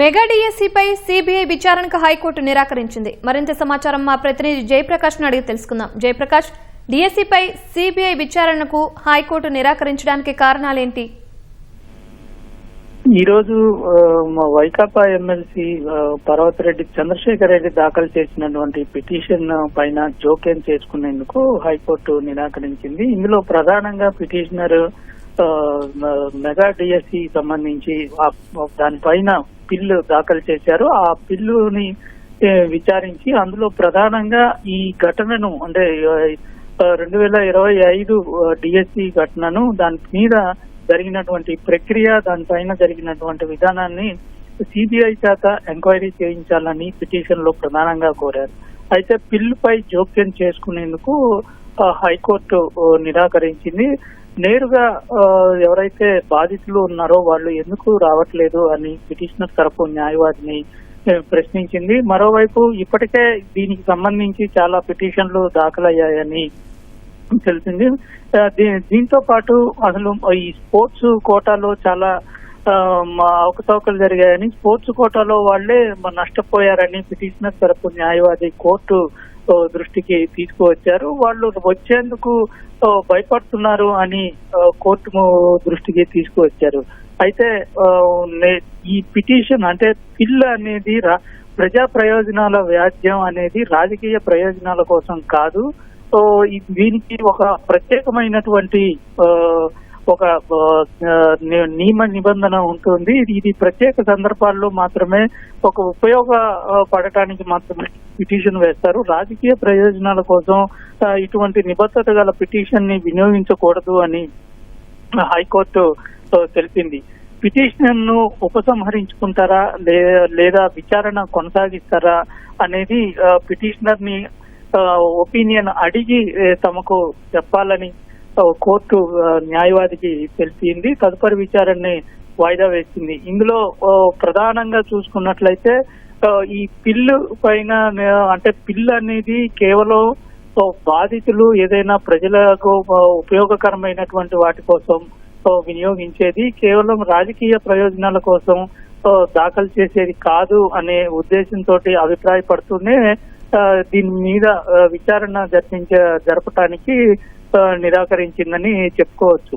Mega డిఎస్సీపై CBI విచారణకు high court నిరాకరించింది. మరింత సమాచారం మా ప్రతినిధి జయప్రకాష్ ను అడిగి తెలుసుకుందాం. జయప్రకాష్, డిఎస్సీపై సిబిఐ విచారణకు హైకోర్టు నిరాకరించడానికి కారణాలేంటి? ఈ రోజు వైకాపా ఎమ్మెల్సీ పర్వతరెడ్డి చంద్రశేఖర్ రెడ్డి దాఖలు చేసినటువంటి పిటిషన్ పైన జోక్యం చేసుకునేందుకు హైకోర్టు నిరాకరించింది. ఇందులో ప్రధానంగా పిటిషనర్ మెగా డిఎస్సి సంబంధించి దానిపైన బిల్లు దాఖలు చేశారు. ఆ బిల్లుని విచారించి అందులో ప్రధానంగా ఈ ఘటనను అంటే 2025 డిఎస్సి ఘటనను దాని మీద జరిగినటువంటి ప్రక్రియ దానిపైన జరిగినటువంటి విధానాన్ని సిబిఐ చేత ఎంక్వైరీ చేయించాలని పిటిషన్ లో ప్రధానంగా కోరారు. అయితే బిల్లుపై జోక్యం చేసుకునేందుకు హైకోర్టు నిరాకరించింది. నేరుగా ఎవరైతే బాధితులు ఉన్నారో వాళ్ళు ఎందుకు రావట్లేదు అని పిటిషనర్ తరపు న్యాయవాదిని ప్రశ్నించింది. మరోవైపు ఇప్పటికే దీనికి సంబంధించి చాలా పిటిషన్లు దాఖలయ్యాయని తెలిసింది. దీంతో పాటు అసలు ఈ స్పోర్ట్స్ కోటాలో చాలా అవకతవకలు జరిగాయని, స్పోర్ట్స్ కోటాలో వాళ్లే నష్టపోయారని పిటిషనర్ తరపు న్యాయవాది కోర్టు దృష్టికి తీసుకువచ్చారు. వాళ్ళు వచ్చేందుకు భయపడుతున్నారు అని కోర్టు దృష్టికి తీసుకువచ్చారు. అయితే ఈ పిటిషన్ అంటే బిల్ అనేది ప్రజా ప్రయోజనాల వ్యాజ్యం అనేది రాజకీయ ప్రయోజనాల కోసం కాదు. దీనికి ఒక ప్రత్యేకమైనటువంటి ఒక నియమ నిబంధన ఉంటుంది. ఇది ప్రత్యేక సందర్భాల్లో మాత్రమే ఒక ఉపయోగపడటానికి మాత్రమే పిటిషన్ వేస్తారు. రాజకీయ ప్రయోజనాల కోసం ఇటువంటి నిబద్ధత గల పిటిషన్ ని వినియోగించకూడదు అని హైకోర్టు తెలిపింది. పిటిషన్ ను ఉపసంహరించుకుంటారా లేదా విచారణ కొనసాగిస్తారా అనేది పిటిషనర్ ని ఒపీనియన్ అడిగి తమకు చెప్పాలని కోర్టు న్యాయవాదికి తెలిపింది. తదుపరి విచారణని వాయిదా వేసింది. ఇందులో ప్రధానంగా చూసుకున్నట్లయితే ఈ బిల్లు పైన అంటే బిల్లు అనేది కేవలం బాధితులు ఏదైనా ప్రజలకు ఉపయోగకరమైనటువంటి వాటి కోసం వినియోగించేది, కేవలం రాజకీయ ప్రయోజనాల కోసం దాఖలు చేసేది కాదు అనే ఉద్దేశంతో అభిప్రాయపడుతూనే దీని మీద విచారణ జరపటానికి నిరాకరించిందని చెప్పుకోవచ్చు.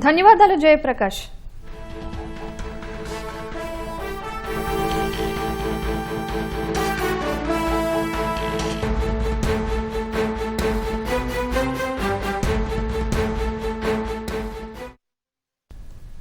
ధన్యవాదాలు జయప్రకాష్.